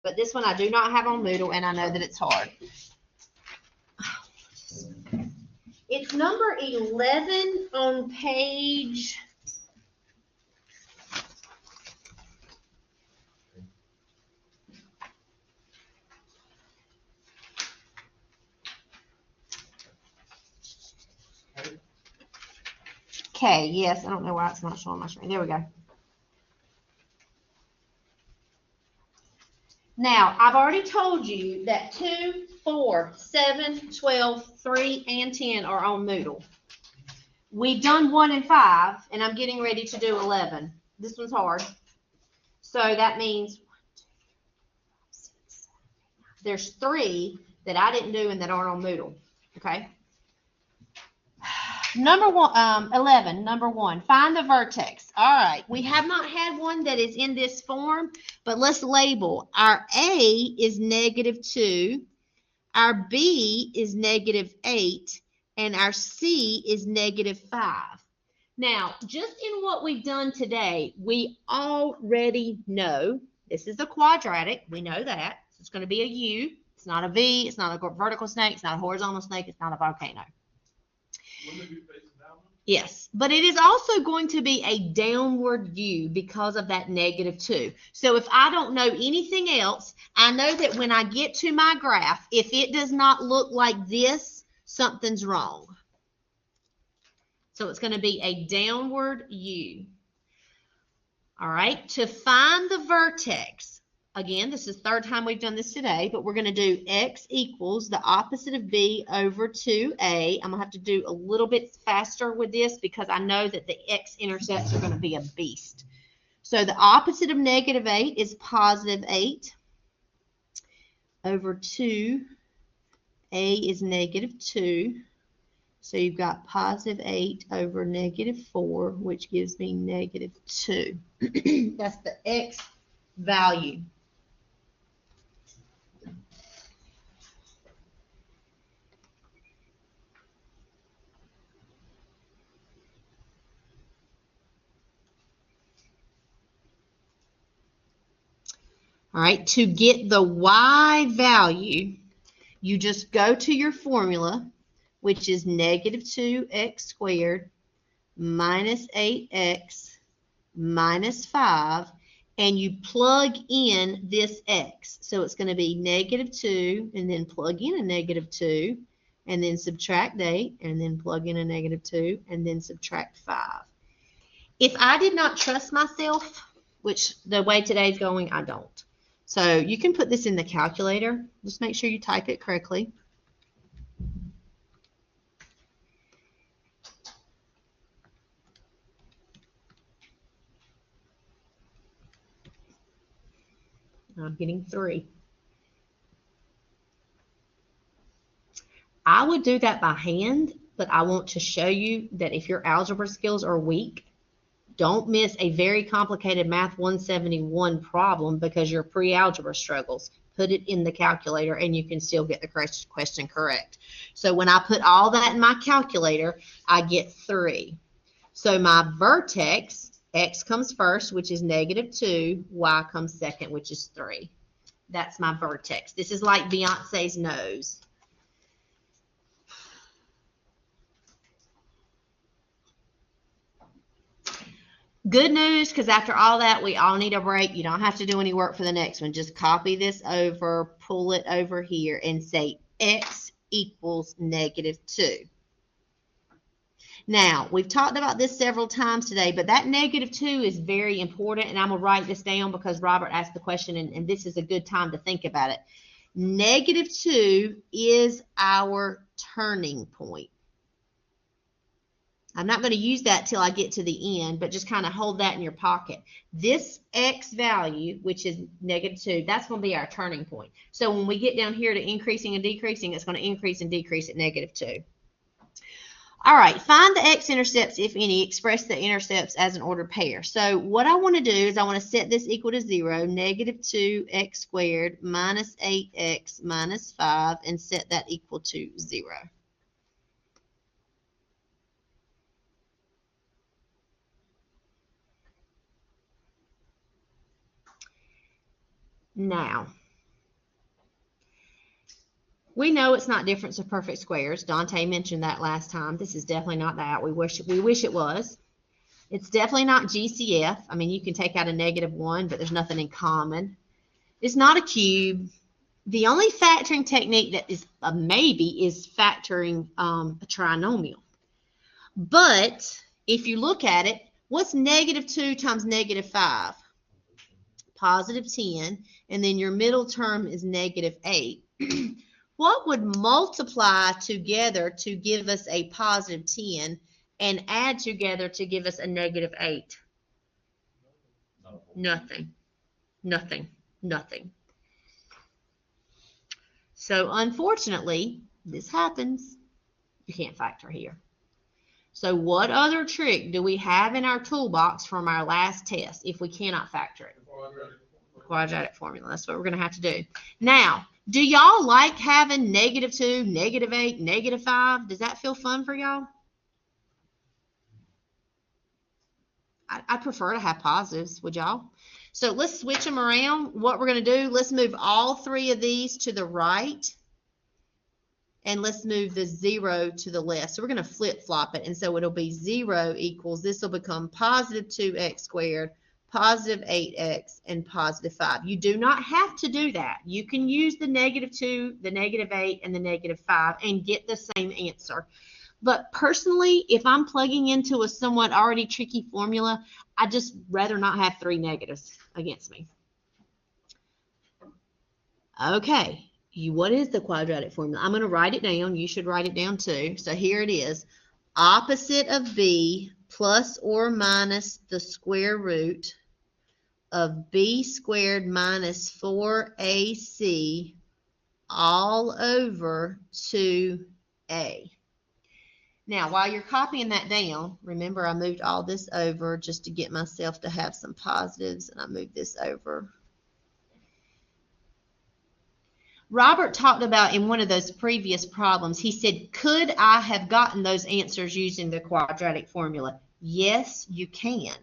but this one I do not have on Moodle, and I know that it's hard. It's number 11 on page... Okay, yes, I don't know why it's not showing my screen. There we go. Now, I've already told you that 2, 4, 7, 12, 3, and 10 are on Moodle. We've done 1 and 5, and I'm getting ready to do 11. This one's hard. So that means there's 3 that I didn't do and that aren't on Moodle. Okay? Number 11, number 1, find the vertex. All right, we have not had one that is in this form, but let's label. Our A is -2, our B is -8, and our C is -5. Now, just in what we've done today, we already know this is a quadratic. We know that. So it's going to be a U. It's not a V. It's not a vertical snake. It's not a horizontal snake. It's not a volcano. Yes, but it is also going to be a downward U because of that -2. So if I don't know anything else, I know that when I get to my graph, if it does not look like this, something's wrong. So it's going to be a downward U. All right, to find the vertex, again, this is the third time we've done this today, but we're going to do x equals the opposite of b over 2a. I'm going to have to do a little bit faster with this because I know that the x-intercepts are going to be a beast. So the opposite of -8 is +8 over 2. A is -2. So you've got +8 over -4, which gives me -2. That's the x value. All right, to get the y value, you just go to your formula, which is -2x squared minus 8x minus 5, and you plug in this x. So it's going to be -2, and then plug in a -2, and then subtract 8, and then plug in a -2, and then subtract 5. If I did not trust myself, which the way today's going, I don't. So you can put this in the calculator. Just make sure you type it correctly. I'm getting 3. I would do that by hand, but I want to show you that if your algebra skills are weak, don't miss a very complicated Math 171 problem because your pre-algebra struggles. Put it in the calculator and you can still get the question correct. So when I put all that in my calculator, I get 3. So my vertex, x comes first, which is -2, y comes second, which is 3. That's my vertex. This is like Beyonce's nose. Good news, because after all that, we all need a break. You don't have to do any work for the next one. Just copy this over, pull it over here, and say x equals -2. Now, we've talked about this several times today, but that -2 is very important, and I'm going to write this down because Robert asked the question, and this is a good time to think about it. -2 is our turning point. I'm not going to use that till I get to the end, but just kind of hold that in your pocket. This x value, which is -2, that's going to be our turning point. So when we get down here to increasing and decreasing, it's going to increase and decrease at -2. All right, find the x-intercepts, if any. Express the intercepts as an ordered pair. So what I want to do is I want to set this equal to 0, -2x squared minus 8x minus 5, and set that equal to 0. Now, We know it's not difference of perfect squares. Dante mentioned that last time. This is definitely not that. We wish it was. It's definitely not GCF. I mean, you can take out a -1, but there's nothing in common. It's not a cube. The only factoring technique that is a maybe is factoring a trinomial. But if you look at it, what's -2 times -5? +10, and then your middle term is -8. What would multiply together to give us a +10 and add together to give us a -8? Nothing. Nothing. Nothing. So unfortunately, this happens. You can't factor here. So what other trick do we have in our toolbox from our last test if we cannot factor it? Quadratic formula. That's what we're going to have to do. Now, do y'all like having -2, -8, -5? Does that feel fun for y'all? I prefer to have positives. Would y'all? So let's switch them around. What we're going to do, let's move all three of these to the right. And let's move the 0 to the left. So we're going to flip-flop it. And so it'll be 0 equals, this will become +2x squared, +8x, and +5. You do not have to do that. You can use the -2, the -8, and the -5 and get the same answer. But personally, if I'm plugging into a somewhat already tricky formula, I just rather not have 3 negatives against me. Okay. What is the quadratic formula? I'm going to write it down. You should write it down too. So here it is. Opposite of b plus or minus the square root of b squared minus 4ac all over 2a. Now, while you're copying that down, remember I moved all this over just to get myself to have some positives, and I moved this over. Robert talked about in one of those previous problems, he said, could I have gotten those answers using the quadratic formula? Yes, you can.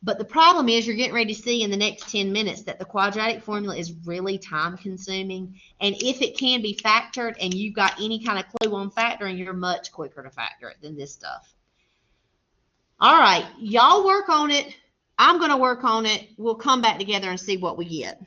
But the problem is you're getting ready to see in the next 10 minutes that the quadratic formula is really time consuming. And if it can be factored and you've got any kind of clue on factoring, you're much quicker to factor it than this stuff. All right, y'all work on it. I'm going to work on it. We'll come back together and see what we get.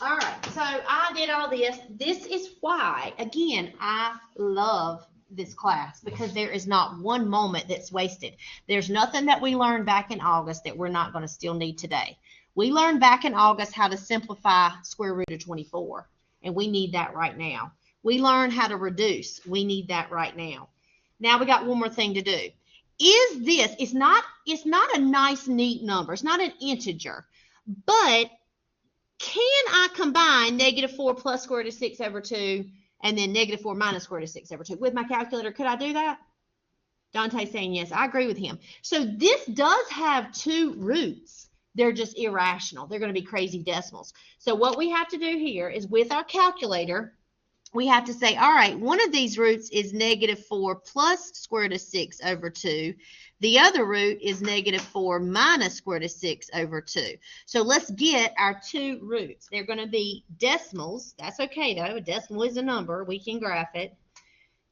All right, so I did all this. This is why, again, I love this class, because there is not one moment that's wasted. There's nothing that we learned back in August that we're not going to still need today. We learned back in August how to simplify square root of 24, and we need that right now. We learned how to reduce. We need that right now. Now we got one more thing to do. Is this, it's not a nice, neat number. It's not an integer, but can I combine -4 plus square root of 6 over 2 and then -4 minus square root of 6 over 2 with my calculator? Could I do that? Dante's saying yes. I agree with him. So this does have two roots. They're just irrational. They're going to be crazy decimals. So what we have to do here is, with our calculator, we have to say, all right, one of these roots is -4 plus square root of 6 over 2. The other root is -4 minus square root of 6 over 2. So let's get our two roots. They're going to be decimals. That's okay, though. A decimal is a number. We can graph it.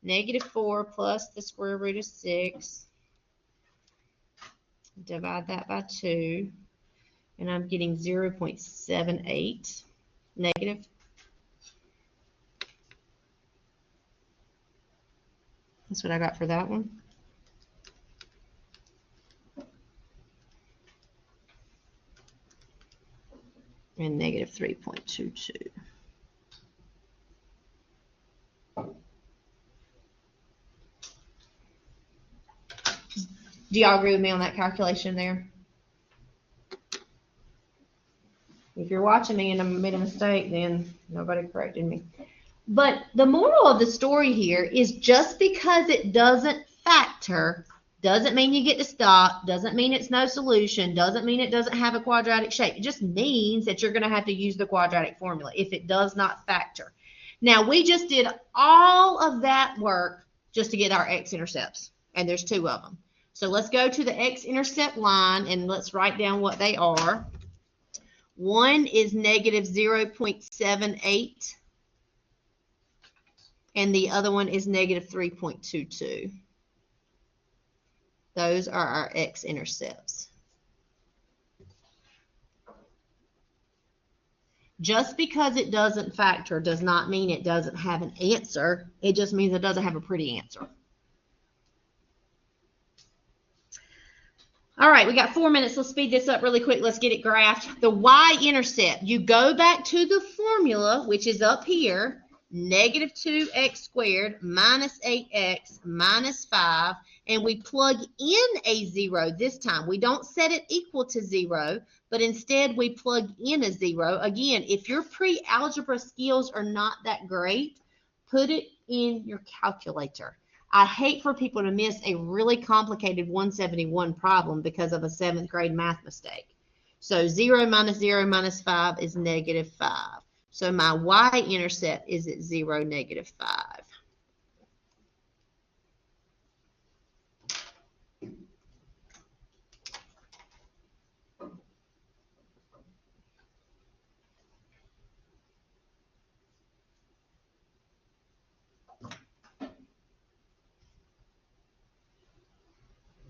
-4 plus the square root of 6. Divide that by 2. And I'm getting 0.78 negative. That's what I got for that one. And -3.22. Do y'all agree with me on that calculation there? If you're watching me and I made a mistake, then nobody corrected me. But the moral of the story here is, just because it doesn't factor doesn't mean you get to stop, doesn't mean it's no solution, doesn't mean it doesn't have a quadratic shape. It just means that you're going to have to use the quadratic formula if it does not factor. Now, we just did all of that work just to get our x-intercepts, and there's two of them. So let's go to the x-intercept line and let's write down what they are. One is -0.78. and the other one is -3.22. Those are our x-intercepts. Just because it doesn't factor does not mean it doesn't have an answer. It just means it doesn't have a pretty answer. All right, we got 4 minutes. Let's speed this up really quick. Let's get it graphed. The y-intercept, you go back to the formula, which is up here. -2x squared minus 8x minus 5, and we plug in a 0 this time. We don't set it equal to 0, but instead we plug in a 0. Again, if your pre-algebra skills are not that great, put it in your calculator. I hate for people to miss a really complicated 171 problem because of a 7th grade math mistake. So 0 minus 0 minus 5 is -5. So my y-intercept is at 0, -5.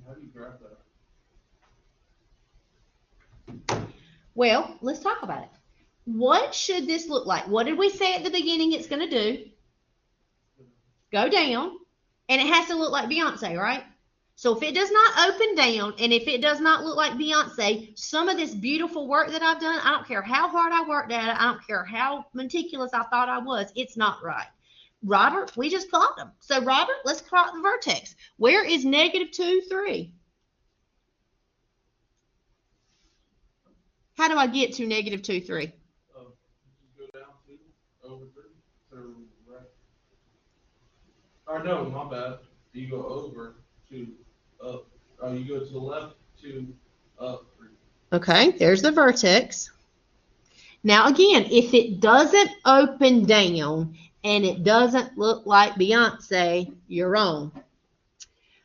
How do you graph that? Well, let's talk about it. What should this look like? What did we say at the beginning it's going to do? Go down. And it has to look like Beyonce, right? So if it does not open down, and if it does not look like Beyonce, some of this beautiful work that I've done, I don't care how hard I worked at it, I don't care how meticulous I thought I was, it's not right. Robert, we just plot them. So Robert, let's plot the vertex. Where is -2, 3? How do I get to -2, 3? Go down 2 over 3. So right. Or no, my bad. You go over 2 up. Oh, you go to the left 2 up 3. Okay, there's the vertex. Now again, if it doesn't open down and it doesn't look like Beyonce, you're wrong.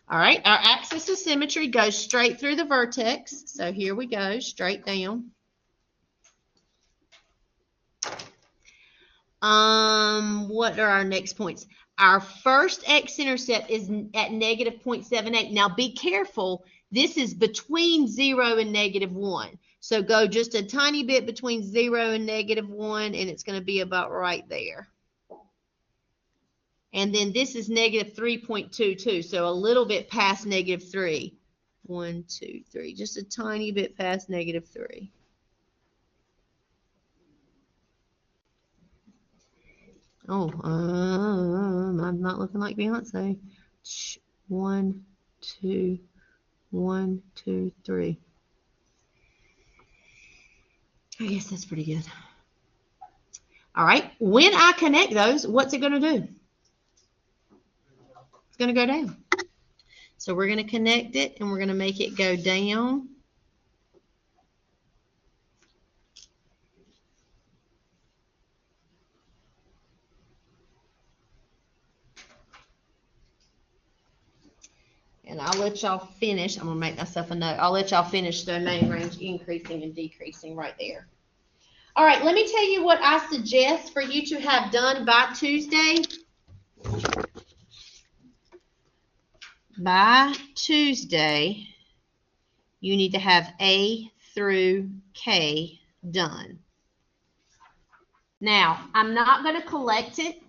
All right, our axis of symmetry goes straight through the vertex. So here we go, straight down. What are our next points? Our first x-intercept is at -0.78. Now be careful, this is between 0 and -1. So go just a tiny bit between 0 and -1, and it's going to be about right there. And then this is -3.22, so a little bit past -3. 1, 2, 3, just a tiny bit past -3. Oh, I'm not looking like Beyonce. 1, 2, 1, 2, 3. I guess that's pretty good. All right, when I connect those, what's it going to do? It's going to go down. So we're going to connect it, and we're going to make it go down. And I'll let y'all finish. I'm going to make myself a note. I'll let y'all finish the main range increasing and decreasing right there. All right, let me tell you what I suggest for you to have done by Tuesday. By Tuesday, you need to have A through K done. Now, I'm not going to collect it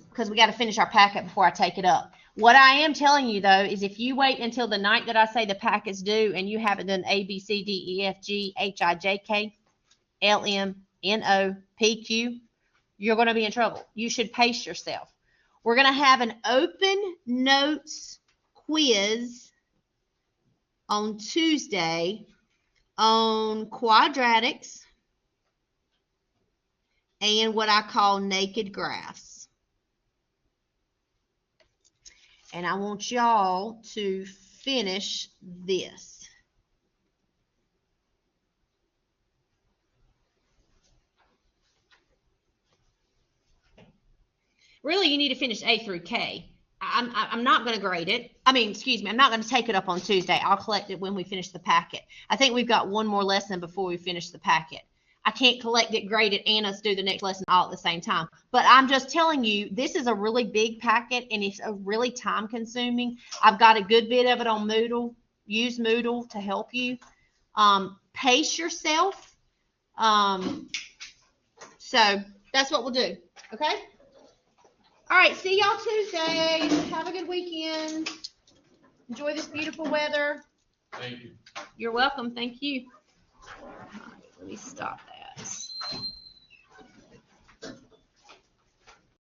because we got to finish our packet before I take it up. What I am telling you, though, is if you wait until the night that I say the packet's due and you haven't done A, B, C, D, E, F, G, H, I, J, K, L, M, N, O, P, Q, you're going to be in trouble. You should pace yourself. We're going to have an open notes quiz on Tuesday on quadratics and what I call naked graphs. And I want y'all to finish this. Really, you need to finish A through K. I'm not going to grade it. I'm not going to take it up on Tuesday. I'll collect it when we finish the packet. I think we've got one more lesson before we finish the packet. I can't collect it, grade it, and us do the next lesson all at the same time. But I'm just telling you, this is a really big packet, and it's a really time-consuming. I've got a good bit of it on Moodle. Use Moodle to help you. Pace yourself. So that's what we'll do, okay? All right, see y'all Tuesday. Have a good weekend. Enjoy this beautiful weather. Thank you. You're welcome. Thank you. All right, let me stop that.